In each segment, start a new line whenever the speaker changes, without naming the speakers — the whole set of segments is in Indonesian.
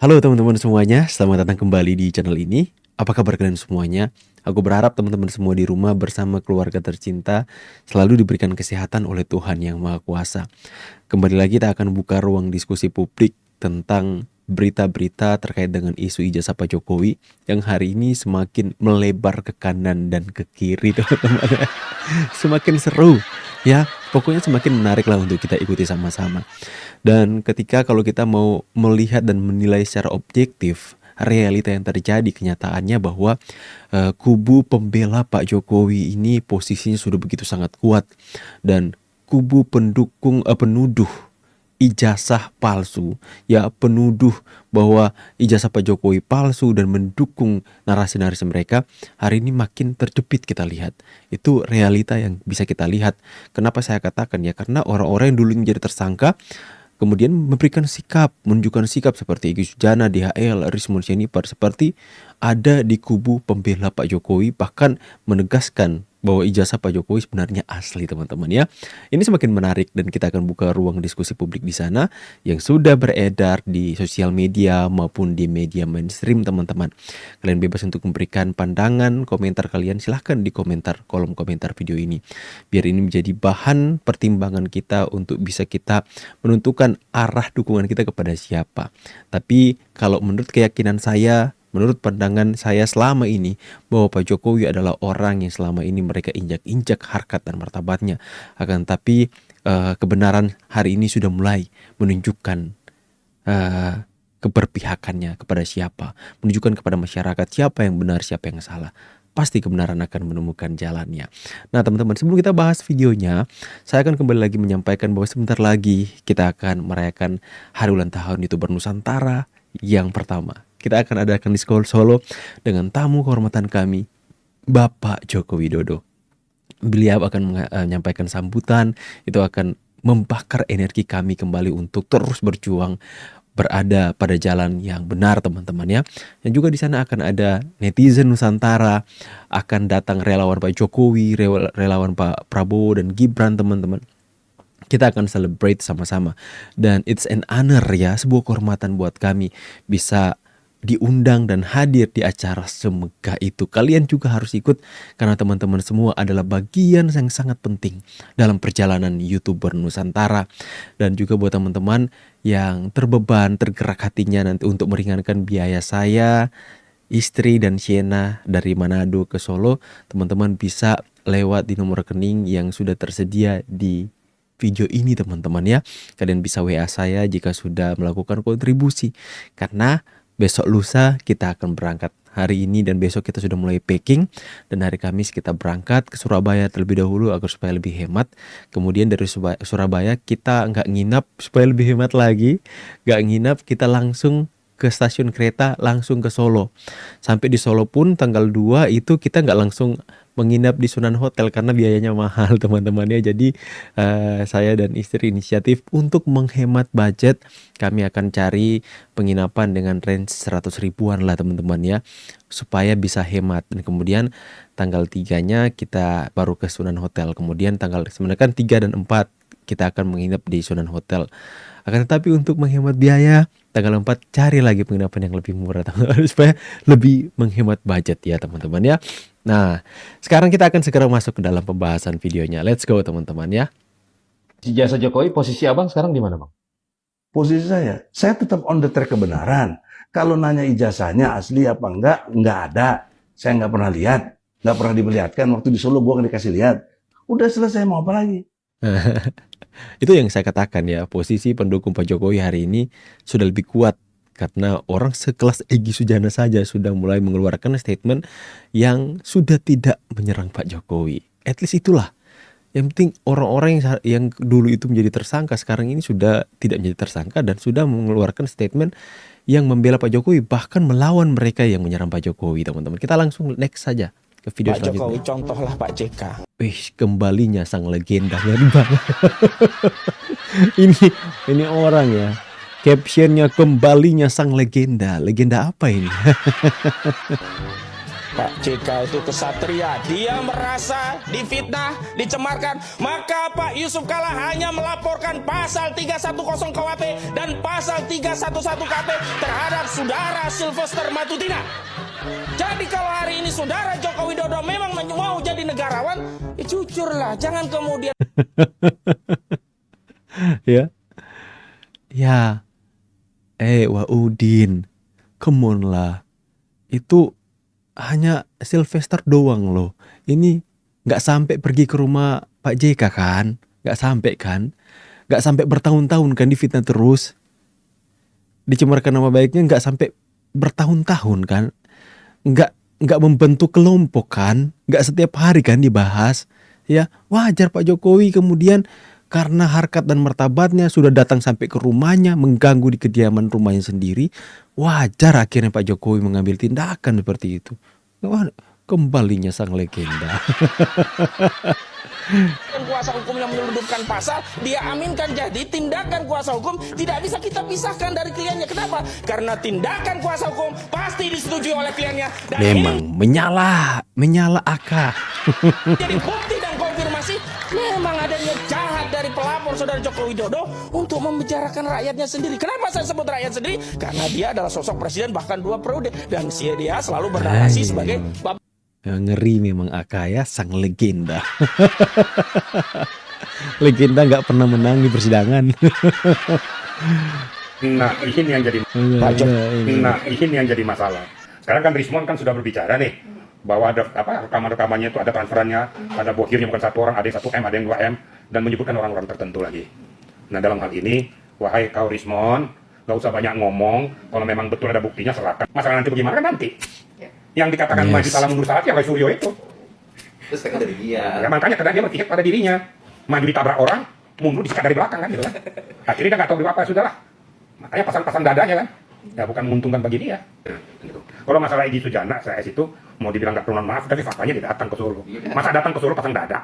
Halo teman-teman semuanya, selamat datang kembali di channel ini. Apa kabar kalian semuanya? Aku berharap teman-teman semua di rumah bersama keluarga tercinta selalu diberikan kesehatan oleh Tuhan Yang Maha Kuasa. Kembali lagi kita akan buka ruang diskusi publik tentang berita-berita terkait dengan isu ijazah Pak Jokowi yang hari ini semakin melebar ke kanan dan ke kiri teman-teman. Semakin seru ya, pokoknya semakin menarik lah untuk kita ikuti sama-sama. Dan ketika kalau kita mau melihat dan menilai secara objektif realita yang terjadi, kenyataannya bahwa kubu pembela Pak Jokowi ini posisinya sudah begitu sangat kuat, dan kubu penuduh ijazah palsu, ya penuduh bahwa ijazah Pak Jokowi palsu dan mendukung narasi-narasi mereka hari ini makin terjepit kita lihat. Itu realita yang bisa kita lihat. Kenapa saya katakan ya? Karena orang-orang yang dulu menjadi tersangka kemudian memberikan sikap, menunjukkan sikap seperti Egy Sujana, DHL, Rismon Sianipar seperti ada di kubu pembela Pak Jokowi, bahkan menegaskan bahwa ijazah Pak Jokowi sebenarnya asli teman-teman ya. Ini semakin menarik dan kita akan buka ruang diskusi publik di sana yang sudah beredar di sosial media maupun di media mainstream teman-teman. Kalian bebas untuk memberikan pandangan, komentar kalian silahkan di kolom komentar video ini. Biar ini menjadi bahan pertimbangan kita untuk bisa kita menentukan arah dukungan kita kepada siapa. Tapi kalau menurut keyakinan saya, menurut pandangan saya selama ini, bahwa Pak Jokowi adalah orang yang selama ini mereka injak-injak harkat dan martabatnya. Akan tapi kebenaran hari ini sudah mulai menunjukkan keberpihakannya kepada siapa, menunjukkan kepada masyarakat siapa yang benar, siapa yang salah. Pasti kebenaran akan menemukan jalannya. Nah teman-teman, sebelum kita bahas videonya, saya akan kembali lagi menyampaikan bahwa sebentar lagi kita akan merayakan hari ulang tahun YouTuber Nusantara yang pertama. Kita akan adakan di Solo dengan tamu kehormatan kami, Bapak Joko Widodo. Beliau akan menyampaikan sambutan, itu akan membakar energi kami kembali untuk terus berjuang berada pada jalan yang benar teman-teman ya. Dan juga di sana akan ada netizen Nusantara, akan datang relawan Pak Jokowi, relawan Pak Prabowo dan Gibran teman-teman. Kita akan celebrate sama-sama. Dan it's an honor ya, sebuah kehormatan buat kami bisa diundang dan hadir di acara semegah itu. Kalian juga harus ikut karena teman-teman semua adalah bagian yang sangat penting dalam perjalanan YouTuber Nusantara. Dan juga buat teman-teman yang terbeban, tergerak hatinya nanti untuk meringankan biaya saya, istri dan Siena dari Manado ke Solo, teman-teman bisa lewat di nomor rekening yang sudah tersedia di video ini teman-teman ya. Kalian bisa WA saya jika sudah melakukan kontribusi, karena besok lusa kita akan berangkat hari ini dan besok kita sudah mulai packing, dan hari Kamis kita berangkat ke Surabaya terlebih dahulu agar supaya lebih hemat. Kemudian dari Surabaya kita nggak nginap supaya lebih hemat lagi, nggak nginap, kita langsung ke stasiun kereta langsung ke Solo. Sampai di Solo pun tanggal 2 itu kita nggak langsung menginap di Sunan Hotel karena biayanya mahal teman-teman ya. Jadi saya dan istri inisiatif untuk menghemat budget, kami akan cari penginapan dengan range 100 ribuan lah teman-teman ya, supaya bisa hemat. Dan kemudian tanggal 3-nya kita baru ke Sunan Hotel. Kemudian sebenarnya kan 3 dan 4 kita akan menginap di Sunan Hotel. Akan tetapi untuk menghemat biaya, tanggal 4 cari lagi penginapan yang lebih murah supaya lebih menghemat budget ya teman-teman ya. Nah, sekarang kita akan segera masuk ke dalam pembahasan videonya. Let's go teman-teman ya.
Ijazah Jokowi, posisi abang sekarang di mana bang?
Posisi saya tetap on the track kebenaran. Kalau nanya ijazahnya asli apa enggak ada. Saya nggak pernah lihat, nggak pernah diperlihatkan. Waktu di Solo gua nggak dikasih lihat. Udah selesai, mau apa lagi?
Itu yang saya katakan ya, posisi pendukung Pak Jokowi hari ini sudah lebih kuat karena orang sekelas Egy Sujana saja sudah mulai mengeluarkan statement yang sudah tidak menyerang Pak Jokowi. At least itulah. Yang penting orang-orang yang dulu itu menjadi tersangka sekarang ini sudah tidak menjadi tersangka dan sudah mengeluarkan statement yang membela Pak Jokowi, bahkan melawan mereka yang menyerang Pak Jokowi teman-teman. Kita langsung next saja ke video
Pak Jokowi, contohlah Pak JK.
Wih, kembalinya sang legenda ngeri banget. ini orang ya. Captionnya kembalinya sang legenda. Legenda apa ini?
Pak JK itu kesatria. Dia merasa difitnah, dicemarkan. Maka Pak Yusuf Kalla hanya melaporkan pasal 310 KUHP dan pasal 311 KUHP terhadap saudara Sylvester Matutina. Jadi kalau hari ini saudara Joko Widodo memang mau jadi negarawan, ya jujurlah, jangan kemudian
Ya. Ya. Wah Udin. Come on lah. Itu hanya Sylvester doang loh. Ini nggak sampai pergi ke rumah Pak JK kan? Nggak sampai kan? Nggak sampai bertahun-tahun kan difitnah terus. Dicemarkan nama baiknya nggak sampai bertahun-tahun kan? Nggak membentuk kelompok kan? Nggak setiap hari kan dibahas. Ya wajar Pak Jokowi kemudian karena harkat dan martabatnya sudah datang sampai ke rumahnya, mengganggu di kediaman rumahnya sendiri. Wajar akhirnya Pak Jokowi mengambil tindakan seperti itu. Wah, kembalinya sang legenda.
kuasa hukum yang menyelundupkan pasal, dia aminkan. Jadi tindakan kuasa hukum tidak bisa kita pisahkan dari kliennya. Kenapa? Karena tindakan kuasa hukum pasti disetujui oleh kliennya. Dan
Memang menyala AK.
ini jadi bukti dan konfirmasi memang adanya jahat dari pelapor saudara Joko Widodo untuk membicarakan rakyatnya sendiri. Kenapa saya sebut rakyat sendiri? Karena dia adalah sosok presiden bahkan 2 periode dan dia selalu bernarasi sebagai bapak.
Ngeri memang AK ya, sang legenda. Legenda nggak pernah menang di persidangan.
Nah, ini yang jadi ini yang jadi masalah. Sekarang kan Rismon kan sudah berbicara nih bahwa ada rekaman-rekamannya itu ada transferannya, ada bokirnya bukan 1 orang, ada yang 1M, ada yang 2M, dan menyebutkan orang-orang tertentu lagi. Nah, dalam hal ini, wahai kau Rismon, nggak usah banyak ngomong. Kalau memang betul ada buktinya, serahkan. Masalah nanti bagaimana kan nanti. Yang dikatakan maju salah mundur salah ya Suryo itu.
Terus kan dari dia.
Ya, makanya karena dia berpihak pada dirinya. Maju ditabrak orang, mundur disikat dari belakang kan gitu kan. Akhirnya dia nggak tahu apa, sudahlah. Makanya pasang-pasang dadanya kan. Ya bukan menguntungkan bagi dia. Gitu. Kalau masalah Egy Sujana, saya itu mau dibilang nggak perlu maaf, tapi faktanya dia datang ke Solo. Masa datang ke Solo pasang dada?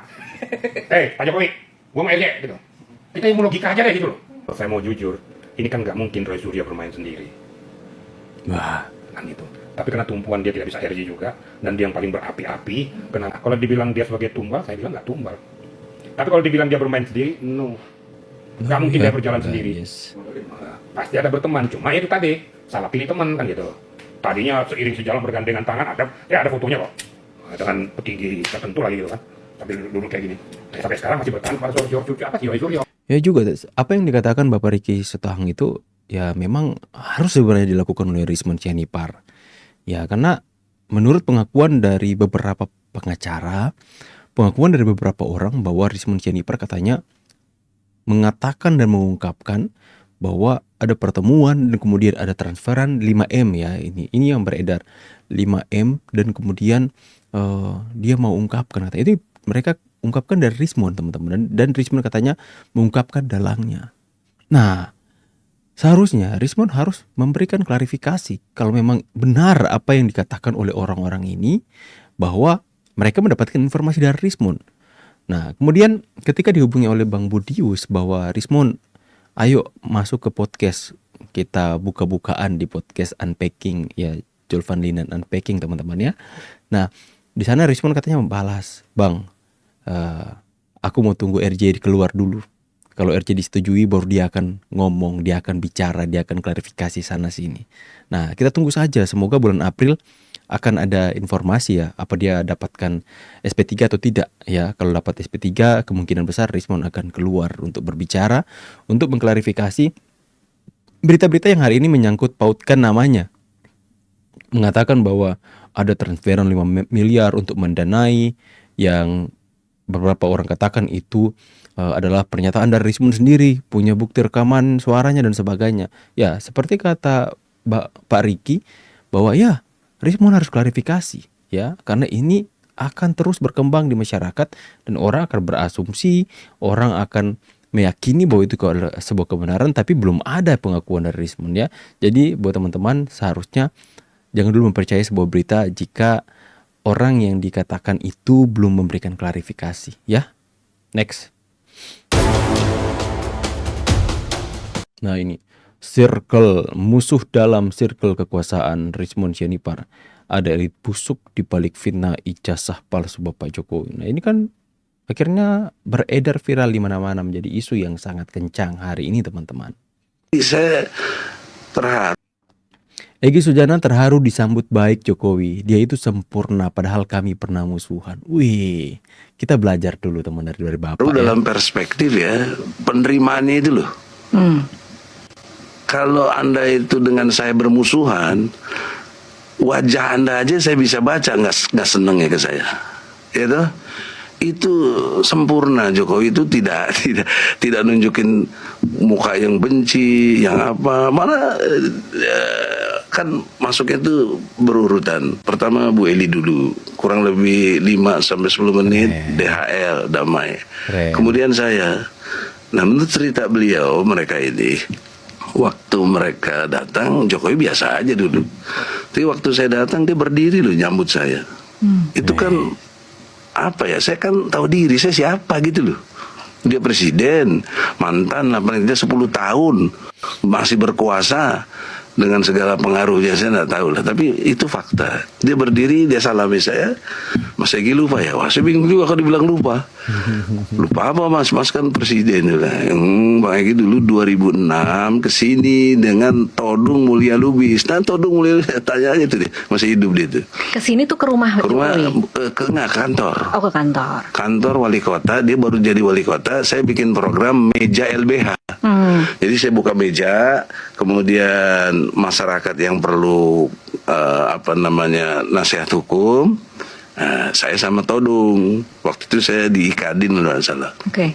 Pak Jokowi, gua mau RJ gitu. Kita yang mau logika aja deh gitu loh. Kalau saya mau jujur, ini kan nggak mungkin Roy Suryo bermain sendiri.
Wah,
Kan itu. Tapi karena tumpuan dia tidak bisa RJ juga, dan dia yang paling berapi-api. Karena kalau dibilang dia sebagai tumbal, saya bilang nggak tumbal. Tapi kalau dibilang dia bermain sendiri, no. Nggak mungkin dia berjalan sendiri.
Yes.
Pasti ada berteman. Cuma itu tadi, salah pilih teman kan gitu. Tadinya seiring sejalan bergandengan tangan, ada fotonya kok. Dengan petinggi tertentu lagi gitu kan. Tapi dulu kayak gini. Sampai sekarang masih bertahan pada Suryo. Apa sih Suryo?
Ya juga, apa yang dikatakan Bapak Ricky Sitohang itu ya memang harus sebenarnya dilakukan oleh Rismon Sianipar. Ya karena menurut pengakuan dari beberapa pengacara, pengakuan dari beberapa orang bahwa Rismon Sianipar katanya mengatakan dan mengungkapkan bahwa ada pertemuan dan kemudian ada transferan 5M ya, ini yang beredar 5M dan kemudian dia mau ungkapkan kata itu mereka ungkapkan dari Rismon teman-teman dan Rismon katanya mengungkapkan dalangnya. Nah, seharusnya Rismon harus memberikan klarifikasi kalau memang benar apa yang dikatakan oleh orang-orang ini bahwa mereka mendapatkan informasi dari Rismon. Nah, kemudian ketika dihubungi oleh Bang Budius bahwa Rismon, ayo masuk ke podcast, kita buka-bukaan di podcast Unpacking ya, Julvan Linan Unpacking teman-teman ya. Nah, di sana Rismon katanya membalas, Bang, aku mau tunggu RJ keluar dulu. Kalau RJ disetujui baru dia akan ngomong, dia akan bicara, dia akan klarifikasi sana sini. Nah, kita tunggu saja, semoga bulan April akan ada informasi ya, apa dia dapatkan SP3 atau tidak ya. Kalau dapat SP3 kemungkinan besar Rismon akan keluar untuk berbicara, untuk mengklarifikasi berita-berita yang hari ini menyangkut pautkan namanya. Mengatakan bahwa ada transferan 5 miliar untuk mendanai yang beberapa orang katakan itu adalah pernyataan dari Rismon sendiri, punya bukti rekaman suaranya dan sebagainya. Ya, seperti kata Pak Ricky bahwa ya Rismon harus klarifikasi ya, karena ini akan terus berkembang di masyarakat dan orang akan berasumsi, orang akan meyakini bahwa itu adalah sebuah kebenaran, tapi belum ada pengakuan dari Rismon ya. Jadi buat teman-teman seharusnya jangan dulu mempercayai sebuah berita jika orang yang dikatakan itu belum memberikan klarifikasi ya. Next. Nah ini Circle musuh dalam circle kekuasaan Richmond Sianipar. Ada elit busuk di balik fitnah ijazah palsu Bapak Jokowi. Nah, ini kan akhirnya beredar viral di mana-mana menjadi isu yang sangat kencang hari ini, teman-teman.
Saya terharu.
Egy Sujana terharu disambut baik Jokowi. Dia itu sempurna padahal kami pernah musuhan. Wih, kita belajar dulu teman dari Bapak ya.
Dalam perspektif ya, penerimaannya itu loh. Kalau Anda itu dengan saya bermusuhan, wajah Anda aja saya bisa baca nggak seneng ya ke saya. Itu sempurna. Jokowi itu tidak nunjukin muka yang benci, yang apa. Malah kan masuknya itu berurutan. Pertama Bu Eli dulu, kurang lebih 5-10 menit DHL damai. Kemudian saya. Nah, menurut cerita beliau, mereka ini waktu mereka datang, Jokowi biasa aja dulu. Tapi waktu saya datang dia berdiri loh nyambut saya. Itu kan apa ya? Saya kan tahu diri saya siapa gitu loh. Dia presiden, mantan lah paling tidak 10 tahun masih berkuasa dengan segala pengaruhnya, saya nggak tahu lah. Tapi itu fakta. Dia berdiri, dia salami saya. Mas Egy lupa ya? Wah, saya bingung juga kalau dibilang lupa. Lupa apa mas? Mas kan presiden. Bang Egy dulu 2006 kesini dengan Todung Mulya Lubis. Nah, Todung Mulya Lubis, tanya aja tuh deh, masih hidup dia tuh.
Kesini tuh ke rumah Jokowi?
Ke kantor.
Oh, ke kantor.
Kantor wali kota, dia baru jadi wali kota. Saya bikin program meja LBH. Jadi saya buka meja, kemudian masyarakat yang perlu nasihat hukum, saya sama Todung. Waktu itu saya di Kadin kalau nggak salah.
Oke.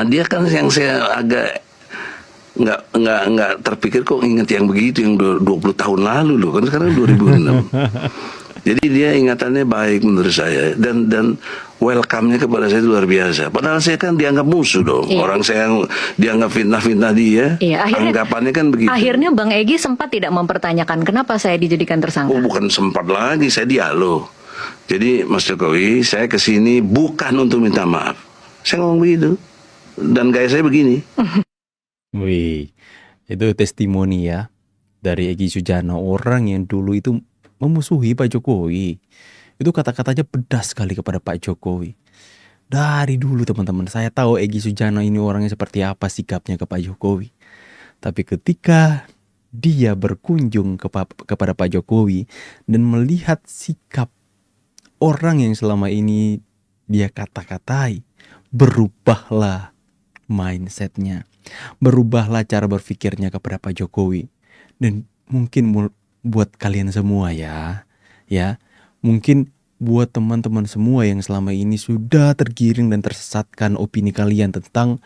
Dia kan yang saya agak nggak terpikir kok ingat yang begitu yang 20 tahun lalu loh, kan sekarang 2006. Jadi dia ingatannya baik menurut saya dan welcome-nya kepada saya luar biasa. Padahal saya kan dianggap musuh dong.
Iya.
Orang saya yang dianggap fitnah-fitnah dia.
Iya,
Anggapannya kan begitu.
Akhirnya Bang Egy sempat tidak mempertanyakan kenapa saya dijadikan tersangka.
Oh, bukan sempat lagi, saya dialog. Jadi Mas Jokowi, saya kesini bukan untuk minta maaf. Saya ngomong begitu. Dan gaya saya begini.
Wih, itu testimoni ya dari Egy Sujana, orang yang dulu itu memusuhi Pak Jokowi. Itu kata-katanya pedas sekali kepada Pak Jokowi. Dari dulu teman-teman, saya tahu Egy Sujana ini orangnya seperti apa sikapnya ke Pak Jokowi. Tapi ketika dia berkunjung kepada Pak Jokowi dan melihat sikap orang yang selama ini dia kata-katai, berubahlah mindsetnya, berubahlah cara berpikirnya kepada Pak Jokowi. Dan mungkin buat kalian semua ya, mungkin buat teman-teman semua yang selama ini sudah tergiring dan tersesatkan opini kalian tentang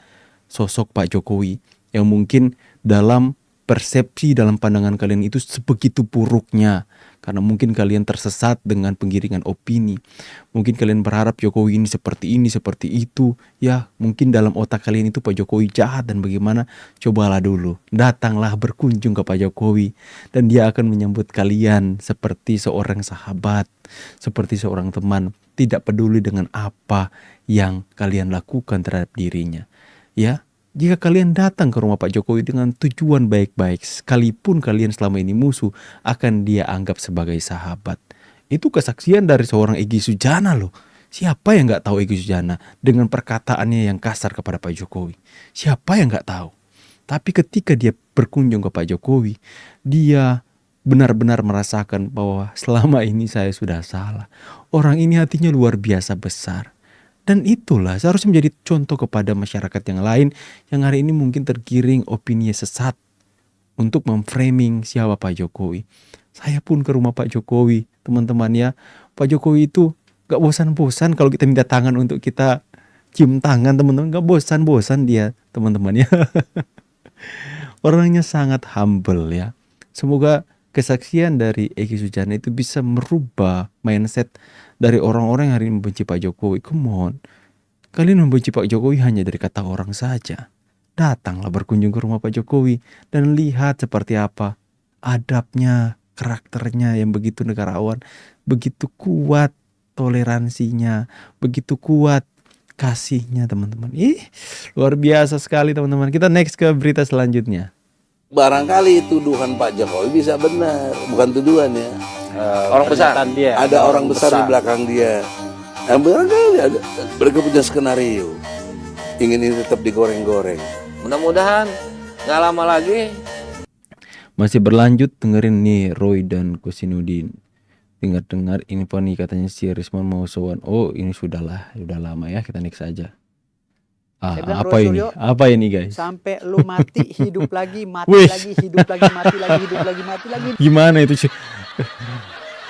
sosok Pak Jokowi, yang mungkin dalam persepsi, dalam pandangan kalian itu sebegitu buruknya, karena mungkin kalian tersesat dengan penggiringan opini. Mungkin kalian berharap Jokowi ini, seperti itu. Ya, mungkin dalam otak kalian itu Pak Jokowi jahat dan bagaimana. Cobalah dulu, datanglah berkunjung ke Pak Jokowi, dan dia akan menyambut kalian seperti seorang sahabat, seperti seorang teman, tidak peduli dengan apa yang kalian lakukan terhadap dirinya. Ya, jika kalian datang ke rumah Pak Jokowi dengan tujuan baik-baik, sekalipun kalian selama ini musuh, akan dia anggap sebagai sahabat. Itu kesaksian dari seorang Egy Sujana loh. Siapa yang gak tahu Egy Sujana dengan perkataannya yang kasar kepada Pak Jokowi? Siapa yang gak tahu? Tapi ketika dia berkunjung ke Pak Jokowi, dia benar-benar merasakan bahwa selama ini saya sudah salah. Orang ini hatinya luar biasa besar. Dan itulah seharusnya menjadi contoh kepada masyarakat yang lain yang hari ini mungkin tergiring opini sesat untuk memframing siapa Pak Jokowi. Saya pun ke rumah Pak Jokowi, teman-teman ya. Pak Jokowi itu gak bosan-bosan kalau kita minta tangan untuk kita cium tangan, teman-teman. Gak bosan-bosan dia, teman-teman ya. Orangnya sangat humble ya. Semoga kesaksian dari Egy Sujana itu bisa merubah mindset dari orang-orang yang hari ini membenci Pak Jokowi. Come on, kalian membenci Pak Jokowi hanya dari kata orang saja. Datanglah berkunjung ke rumah Pak Jokowi dan lihat seperti apa adabnya, karakternya yang begitu negarawan, begitu kuat toleransinya, begitu kuat kasihnya, teman-teman. Luar biasa sekali teman-teman. Kita next ke berita selanjutnya.
Barangkali tuduhan Pak Jokowi bisa benar, bukan tuduhan ya.
Orang besar.
Ada orang besar di belakang dia. Yang barangkali ada, mereka punya skenario. Ingin ini tetap digoreng-goreng.
Mudah-mudahan nggak lama lagi.
Masih berlanjut, dengerin nih Roy dan Kosinudin. Dengar-dengar info nih katanya si Risman mau sowan. Oh ini sudahlah, sudah lama ya, kita next saja.
Saya bilang,
Apa
Roy
ini?
Suryo,
Apa ini guys?
sampai lu mati, hidup lagi, mati
Wih.
lagi, hidup lagi, mati lagi, hidup lagi, mati lagi.
Gimana itu sih?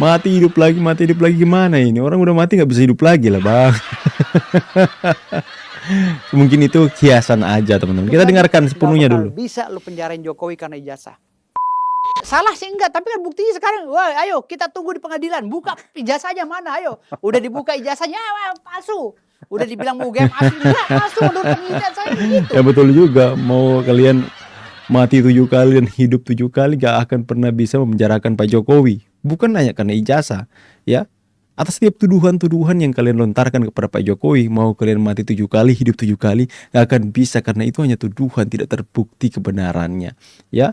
Mati hidup lagi gimana ini? Orang udah mati nggak bisa hidup lagi lah bang. Mungkin itu kiasan aja teman-teman. Kita dengarkan sepenuhnya
Nggak bakal
dulu.
bisa lu penjarain Jokowi karena ijazah. Salah sih enggak, tapi kan buktinya sekarang, wah ayo kita tunggu di pengadilan, buka ijazahnya mana, ayo. Udah dibuka ijazahnya, wah, palsu. Udah dibilang mau UGM asli, enggak, palsu menurut penelitian saya begitu.
Ya betul juga, mau kalian mati 7 kali dan hidup 7 kali gak akan pernah bisa memenjarakan Pak Jokowi. Bukan hanya karena ijazah, ya. Atas setiap tuduhan-tuduhan yang kalian lontarkan kepada Pak Jokowi, mau kalian mati 7 kali, hidup 7 kali, gak akan bisa karena itu hanya tuduhan, tidak terbukti kebenarannya, ya.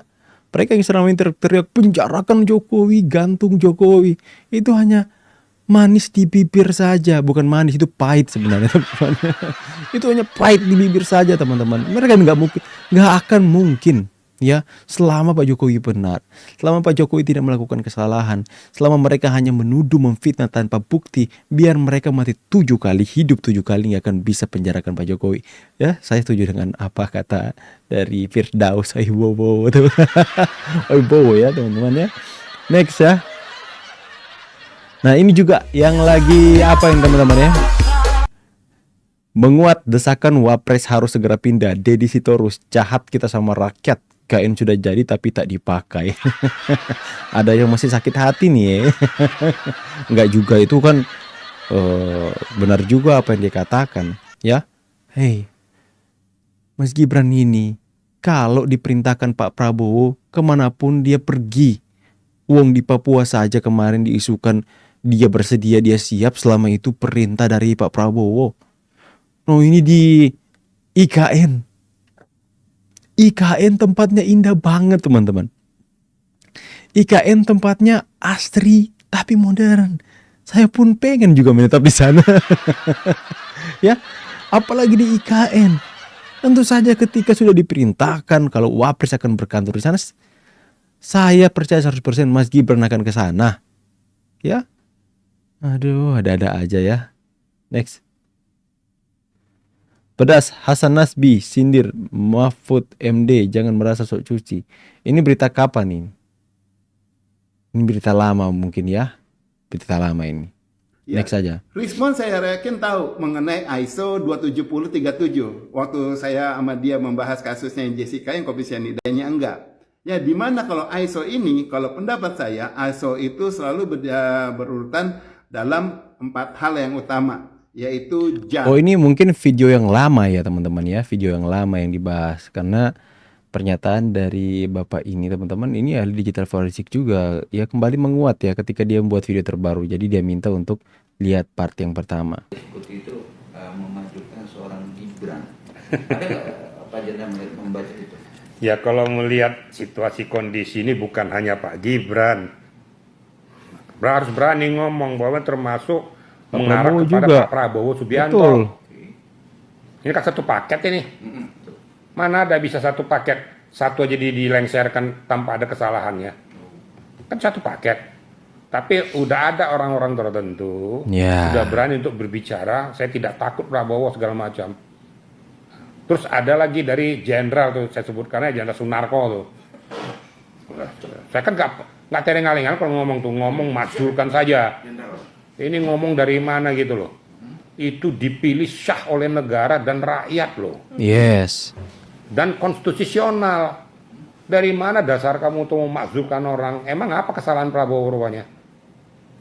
Mereka yang selama ini teriak penjarakan Jokowi, gantung Jokowi, itu hanya manis di bibir saja, bukan manis, itu pahit sebenarnya teman-teman. Itu hanya pahit di bibir saja teman-teman. Mereka nggak akan mungkin ya selama Pak Jokowi benar, selama Pak Jokowi tidak melakukan kesalahan, selama mereka hanya menuduh memfitnah tanpa bukti, biar mereka mati 7 kali, hidup 7 kali nggak akan bisa penjarakan Pak Jokowi. Ya, saya setuju dengan apa kata dari Firdaus Wibowo tuh. Wibowo ya teman-teman ya. Next ya. Nah ini juga yang lagi apa yang teman-teman ya, menguat desakan Wapres harus segera pindah. Deddy Sitorus, jahat kita sama rakyat. KN sudah jadi tapi tak dipakai. Ada yang masih sakit hati nih ya. Enggak juga, itu kan benar juga apa yang dia katakan ya. Hei Mas Gibran ini, kalau diperintahkan Pak Prabowo kemanapun dia pergi. Wong di Papua saja kemarin diisukan dia bersedia, dia siap selama itu perintah dari Pak Prabowo. Oh ini di IKN. IKN tempatnya indah banget teman-teman. IKN tempatnya asri tapi modern. Saya pun pengen juga menetap di sana. Ya, apalagi di IKN. Tentu saja ketika sudah diperintahkan kalau Wapres akan berkantor di sana, saya percaya 100% Mas Gibran akan ke sana. Ya. Aduh, ada-ada aja ya. Next. Pedas, Hasan Nasbi sindir Mahfud MD jangan merasa sok cuci. Ini berita kapan ini? Ini berita lama mungkin ya. Berita lama ini.
Ya.
Next saja.
Rismon saya yakin tahu mengenai ISO 27037. Waktu saya sama dia membahas kasusnya Jessica yang kopi cyanidanya enggak. Ya, di mana kalau ISO ini, kalau pendapat saya, ISO itu selalu berurutan dalam 4 hal yang utama, yaitu
Oh ini mungkin video yang lama ya teman-teman ya, video yang lama yang dibahas, karena pernyataan dari bapak ini teman-teman, ini ahli digital forensik juga, ya kembali menguat ya ketika dia membuat video terbaru, jadi dia minta untuk lihat part yang pertama.
Seperti itu memajukan seorang Gibran. Ada nggak Pak Jendral membaca itu?
Ya kalau melihat situasi kondisi ini bukan hanya Pak Gibran. Harus berani ngomong bahwa termasuk
Pak
mengarah
Prabowo
kepada
juga.
Pak Prabowo Subianto.
Betul.
Ini kan satu paket ini. Mana ada bisa satu paket, satu aja dilengserkan tanpa ada kesalahannya. Kan satu paket. Tapi udah ada orang-orang tertentu sudah berani untuk berbicara, saya tidak takut Prabowo segala macam. Terus ada lagi dari jenderal tuh, saya sebutkan aja Jenderal Sunarko tuh. Saya kan nggak tereng-alengan kalau ngomong tuh, ngomong majulkan saja. Ini ngomong dari mana gitu loh. Itu dipilih sah oleh negara dan rakyat loh.
Yes.
Dan konstitusional. Dari mana dasar kamu untuk memakzulkan orang? Emang apa kesalahan Prabowo rupanya?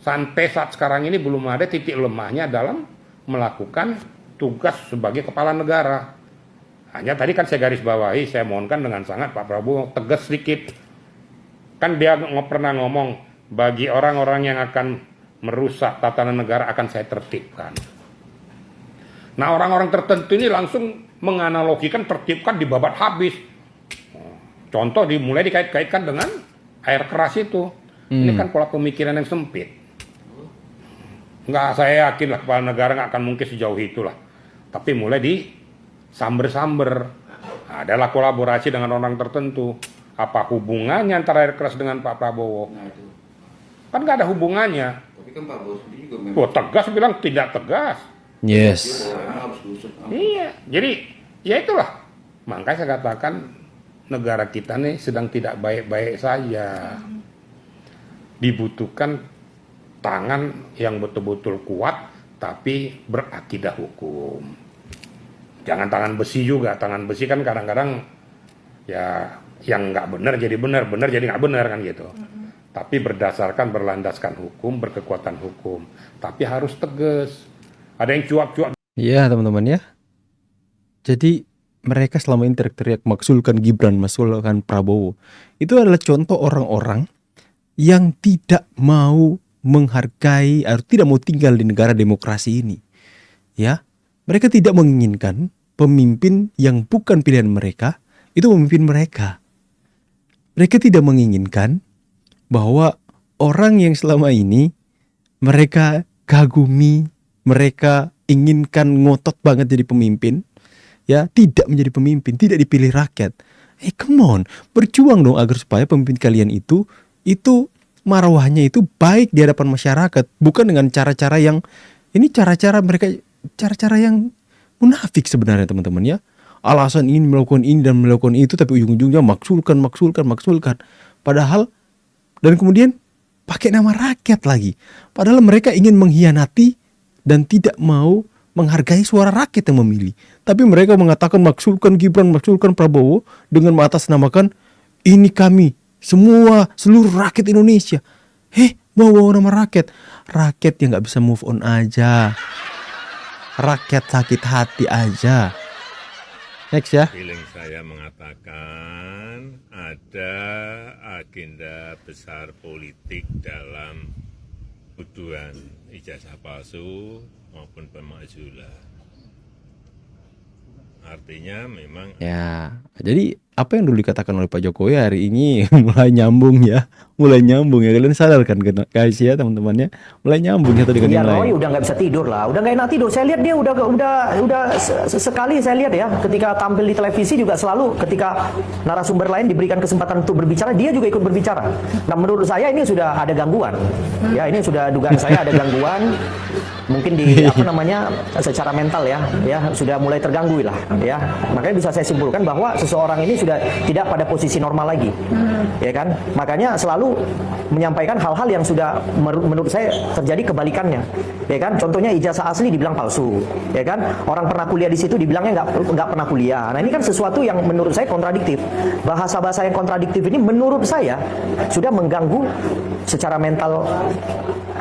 Sampai saat sekarang ini belum ada titik lemahnya dalam melakukan tugas sebagai kepala negara. Hanya tadi kan saya garis bawahi, saya mohonkan dengan sangat Pak Prabowo tegas sedikit. Kan dia pernah ngomong, bagi orang-orang yang akan merusak tatanan negara akan saya tertibkan. Nah orang-orang tertentu ini langsung menganalogikan tertibkan dibabat habis. Contoh dimulai dikait-kaitkan dengan air keras itu. Ini kan pola pemikiran yang sempit. Nggak, saya yakin lah kepala negara nggak akan mungkin sejauh itulah. Tapi mulai di samber-samber. Adalah kolaborasi dengan orang tertentu. Apa hubungannya antara air keras dengan Pak Prabowo?
Nah itu.
Kan nggak ada hubungannya.
Tapi kan Pak Prabowo sendiri juga memang
Oh, tegas bilang tidak tegas.
Yes.
orang harus lusuk.
Iya, jadi ya itulah. Makanya saya katakan negara kita nih sedang tidak baik-baik saja. Dibutuhkan tangan yang betul-betul kuat tapi berakidah hukum. Jangan tangan besi juga. Tangan besi kan kadang-kadang ya yang nggak benar jadi benar, benar jadi nggak benar kan gitu. Tapi berdasarkan berlandaskan hukum, berkekuatan hukum. Tapi harus tegas. Ada yang cuap-cuap.
Iya teman-teman ya. Jadi mereka selama ini teriak-teriak maksulkan Gibran, maksulkan Prabowo. Itu adalah contoh orang-orang yang tidak mau menghargai atau tidak mau tinggal di negara demokrasi ini. Ya, mereka tidak menginginkan pemimpin yang bukan pilihan mereka itu memimpin mereka. Mereka tidak menginginkan bahwa orang yang selama ini mereka kagumi, mereka inginkan ngotot banget jadi pemimpin, ya tidak menjadi pemimpin, tidak dipilih rakyat. Come on, berjuang dong agar supaya pemimpin kalian itu marwahnya itu baik di hadapan masyarakat, bukan dengan cara-cara yang ini cara-cara yang munafik sebenarnya teman-teman ya. Alasan ini melakukan ini dan melakukan itu tapi ujung-ujungnya maksulkan. Padahal dan kemudian pakai nama rakyat lagi. Padahal mereka ingin mengkhianati dan tidak mau menghargai suara rakyat yang memilih. Tapi mereka mengatakan maksulkan Gibran, maksulkan Prabowo dengan mengatasnamakan ini kami seluruh rakyat Indonesia. Bawa nama rakyat. Rakyat yang gak bisa move on aja. Rakyat sakit hati aja. Next ya.
Feeling saya mengatakan ada agenda besar politik dalam tuduhan ijazah palsu maupun pemakzulan. Artinya memang
Ya, jadi apa yang dulu dikatakan oleh Pak Jokowi hari ini mulai nyambung ya. Kalian sadar kan guys ya teman-teman ya. Mulai nyambung satu dengan yang lain.
Roy udah nggak bisa tidur lah, udah nggak enak tidur. Saya lihat dia udah sekali saya lihat ya, ketika tampil di televisi juga selalu ketika narasumber lain diberikan kesempatan untuk berbicara, dia juga ikut berbicara. Nah menurut saya ini sudah ada gangguan. Ya ini sudah dugaan saya ada gangguan. Mungkin di secara mental ya sudah mulai terganggu lah ya. Makanya bisa saya simpulkan bahwa seseorang ini sudah tidak pada posisi normal lagi. Ya kan? Makanya selalu menyampaikan hal-hal yang sudah menurut saya terjadi kebalikannya. Ya kan? Contohnya ijazah asli dibilang palsu. Ya kan? Orang pernah kuliah di situ dibilangnya nggak pernah kuliah. Nah, ini kan sesuatu yang menurut saya kontradiktif. Bahasa-bahasa yang kontradiktif ini menurut saya sudah mengganggu secara mental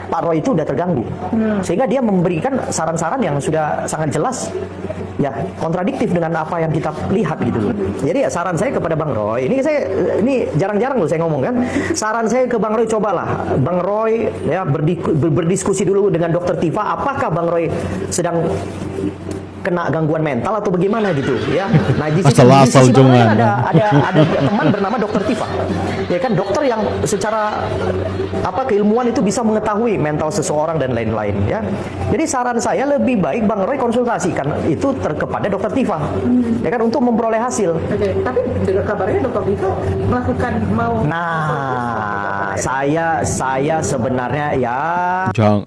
Pak Roy itu udah terganggu. Sehingga dia memberikan saran-saran yang sudah sangat jelas ya kontradiktif dengan apa yang kita lihat gitu loh. Jadi ya saran saya kepada Bang Roy, ini jarang-jarang loh saya ngomong kan. Saran saya ke Bang Roy, cobalah Bang Roy ya berdiskusi dulu dengan Dokter Tifa, apakah Bang Roy sedang kena gangguan mental atau bagaimana gitu ya. Nah di sisi Bang Roy ada teman bernama Dokter Tifa. Ya kan dokter yang secara keilmuan itu bisa mengetahui mental seseorang dan lain-lain ya. Jadi saran saya lebih baik Bang Roy konsultasikan itu kepada Dokter Tifa. Ya kan untuk memperoleh hasil.
Oke, tapi kabarnya Dokter Tifa melakukan
Nah, saya sebenarnya ya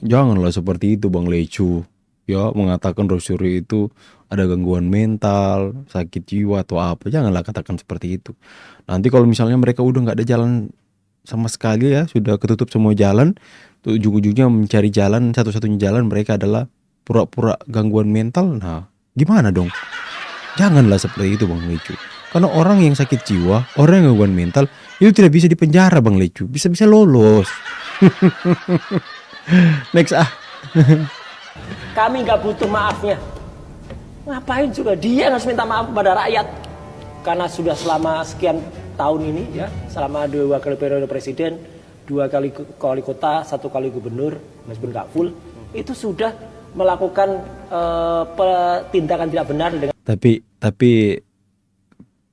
Janganlah seperti itu Bang Lecu. Ya, mengatakan Rosyuri itu ada gangguan mental, sakit jiwa atau apa. Janganlah katakan seperti itu. Nanti kalau misalnya mereka udah nggak ada jalan sama sekali ya, sudah ketutup semua jalan, tuh ujung-ujungnya mencari jalan, satu-satunya jalan mereka adalah pura-pura gangguan mental. Nah, gimana dong? Janganlah seperti itu Bang Lecu. Karena orang yang sakit jiwa, orang yang gangguan mental itu tidak bisa dipenjara Bang Lecu, bisa-bisa lolos. Next
Kami nggak butuh maafnya. Ngapain juga dia harus minta maaf kepada rakyat? Karena sudah selama sekian tahun ini ya, selama 2 kali periode presiden, 2 kali wali kota, 1 kali gubernur, meskipun nggak full, itu sudah melakukan tindakan tidak benar dengan.
Tapi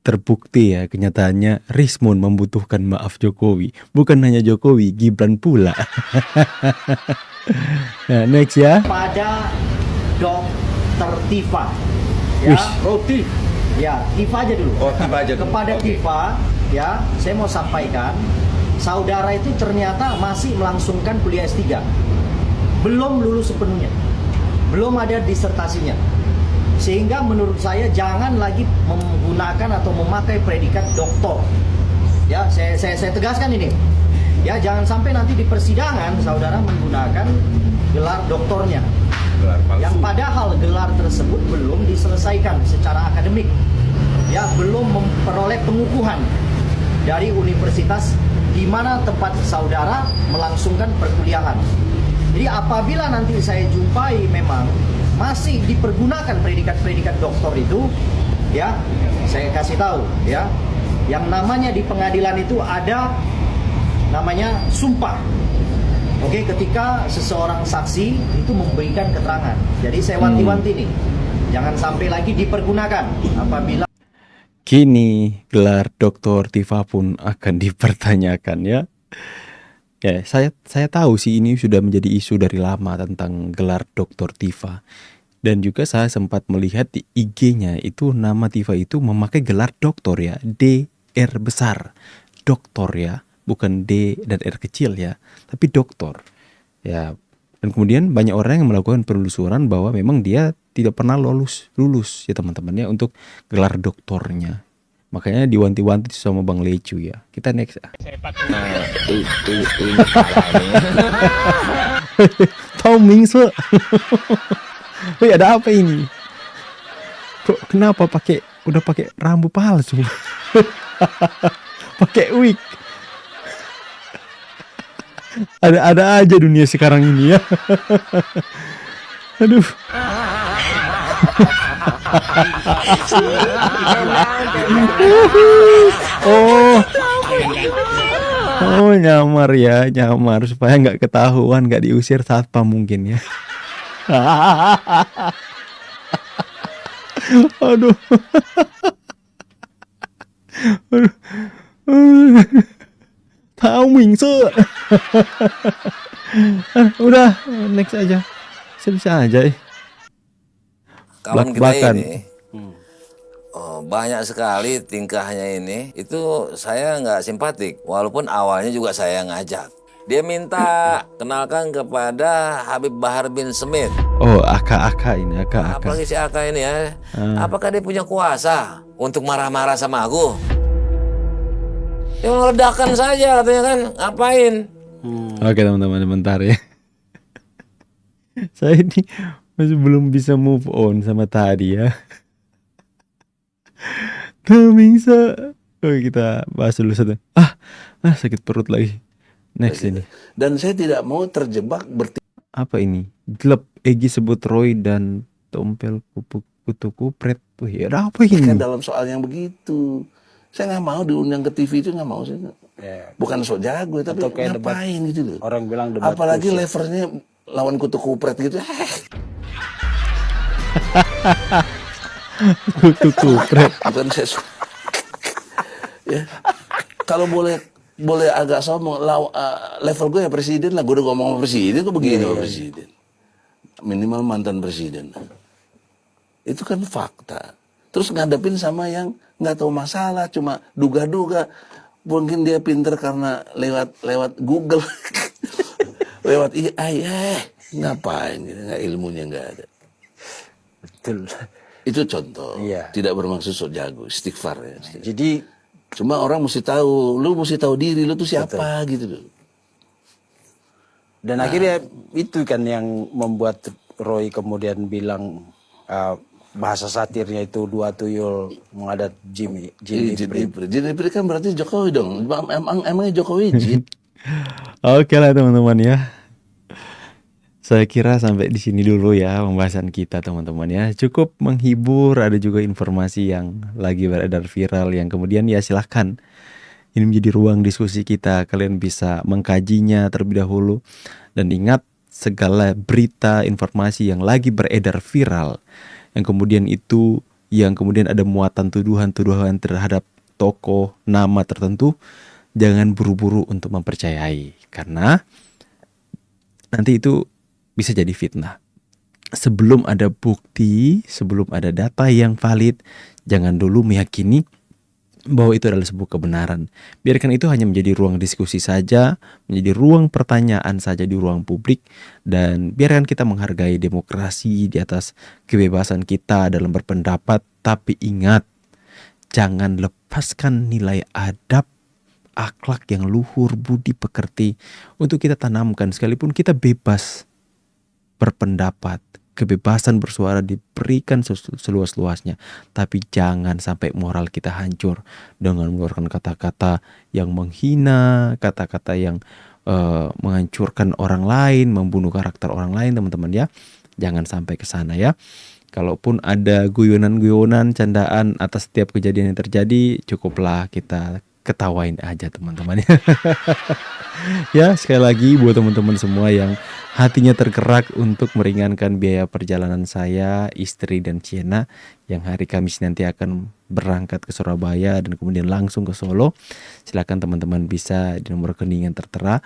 terbukti ya kenyataannya Rismon membutuhkan maaf Jokowi. Bukan hanya Jokowi, Gibran pula. Nah, next ya.
Pada Dr. Tifa. Ya, Roti. Ya, Tifa aja dulu. Oh, Tifa aja dulu. Kepada Tifa, ya, saya mau sampaikan, saudara itu ternyata masih melangsungkan kuliah S3. Belum lulus sepenuhnya. Belum ada disertasinya. Sehingga menurut saya jangan lagi menggunakan atau memakai predikat doktor. Ya, saya tegaskan ini. Ya, jangan sampai nanti di persidangan saudara menggunakan gelar doktornya. Yang padahal gelar tersebut belum diselesaikan secara akademik. Ya, belum memperoleh pengukuhan dari universitas di mana tempat saudara melangsungkan perkuliahan. Jadi apabila nanti saya jumpai memang masih dipergunakan predikat-predikat doktor itu, ya, saya kasih tahu, ya, yang namanya di pengadilan itu ada namanya sumpah. Oke, ketika seseorang saksi itu memberikan keterangan. Jadi saya wanti-wanti nih, jangan sampai lagi dipergunakan apabila
Kini gelar Dr. Tifa pun akan dipertanyakan ya. Ya, saya tahu sih ini sudah menjadi isu dari lama tentang gelar Dr. Tifa. Dan juga saya sempat melihat di IG-nya itu nama Tifa itu memakai gelar doktor ya, DR besar. Doktor ya, bukan D dan R kecil ya, tapi doktor. Ya, dan kemudian banyak orang yang melakukan penelusuran bahwa memang dia tidak pernah lulus ya teman-teman ya untuk gelar doktornya. Makanya diwanti-wanti sama Bang Lecu ya. Kita next. Tom Mingse. Wih, ada apa ini? Kok kenapa udah pakai rambut palsu? Pakai wig. Ada aja dunia sekarang ini ya. Aduh. Oh nyamar ya, nyamar supaya nggak ketahuan, nggak diusir satpam mungkin ya. Aduh. Tahu Mingse. Udah next aja. Bisa aja.
Kawan kita ini banyak sekali tingkahnya ini. Itu saya nggak simpatik. Walaupun awalnya juga saya ngajak. Dia minta kenalkan kepada Habib Bahar bin Smith.
Oh, AK ini, AK.
Apalagi si AK ini ya. Apakah dia punya kuasa untuk marah-marah sama aku? Dia meledakan saja katanya kan. Ngapain?
Oke teman-teman, bentar ya. Saya ini masih belum bisa move on sama tadi ya. Bisa. Oke, kita bahas dulu satu. Sakit perut lagi. Next ini.
Dan saya tidak mau terjebak
Apa ini? Gleb Egi sebut Roy dan tompel kutu kupret. Wih, ada apa ini?
dalam soal yang begitu. Saya nggak mau diundang ke TV itu, nggak mau saya. Bukan sok jago tapi ngapain gitu loh.
Orang bilang debat.
Apalagi levelnya lawan kutu kupret gitu.
Kutu kupret.
Bukan saya. Ya. Kalau boleh agak sombong, level gue ya presiden lah. Gue udah ngomong sama presiden kok begini sama presiden. Minimal mantan presiden. Itu kan fakta. Terus ngadepin sama yang nggak tahu masalah, cuma duga-duga. Mungkin dia pinter karena lewat Google, lewat AI. Ngapain? Nggak, ilmunya nggak ada.
Betul.
Itu contoh. Tidak bermaksud sok jago, istighfar ya.
Jadi
cuma orang mesti tahu, lu mesti tahu diri lu tuh siapa gitu loh.
Dan akhirnya itu kan yang membuat Roy kemudian bilang bahasa satirnya itu dua tuyul menghadap Jimmy
Iprit kan berarti Jokowi dong. Emangnya Jokowi jin?
Oke lah teman-teman ya. Saya kira sampai di sini dulu ya pembahasan kita teman-teman ya. Cukup menghibur, ada juga informasi yang lagi beredar viral yang kemudian ya silahkan. Ini menjadi ruang diskusi kita, kalian bisa mengkajinya terlebih dahulu. Dan ingat segala berita informasi yang lagi beredar viral, yang kemudian itu yang kemudian ada muatan tuduhan-tuduhan terhadap tokoh, nama tertentu, jangan buru-buru untuk mempercayai, karena nanti itu bisa jadi fitnah. Sebelum ada bukti, sebelum ada data yang valid, jangan dulu meyakini bahwa itu adalah sebuah kebenaran. Biarkan itu hanya menjadi ruang diskusi saja, menjadi ruang pertanyaan saja di ruang publik, dan biarkan kita menghargai demokrasi di atas kebebasan kita dalam berpendapat. Tapi ingat, jangan lepaskan nilai adab, akhlak yang luhur, budi pekerti untuk kita tanamkan. Sekalipun kita bebas berpendapat, kebebasan bersuara diberikan seluas-luasnya, tapi jangan sampai moral kita hancur dengan mengeluarkan kata-kata yang menghina, kata-kata yang menghancurkan orang lain, membunuh karakter orang lain, teman-teman ya. Jangan sampai ke sana ya. Kalaupun ada guyonan-guyonan, candaan atas setiap kejadian yang terjadi, cukuplah kita ketawain aja, teman-teman ya. Ya, sekali lagi buat teman-teman semua yang hatinya tergerak untuk meringankan biaya perjalanan saya, istri dan Ciena yang hari Kamis nanti akan berangkat ke Surabaya dan kemudian langsung ke Solo, silakan teman-teman bisa di nomor rekening yang tertera,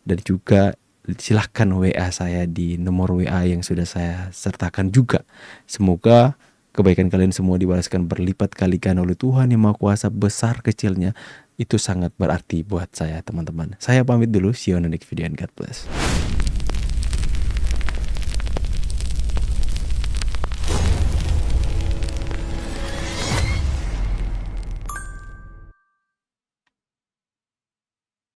dan juga silahkan WA saya di nomor WA yang sudah saya sertakan juga. Semoga kebaikan kalian semua dibalaskan berlipat kali ganda oleh Tuhan yang Maha Kuasa, besar kecilnya. Itu sangat berarti buat saya, teman-teman. Saya pamit dulu, see you on the next video and God bless.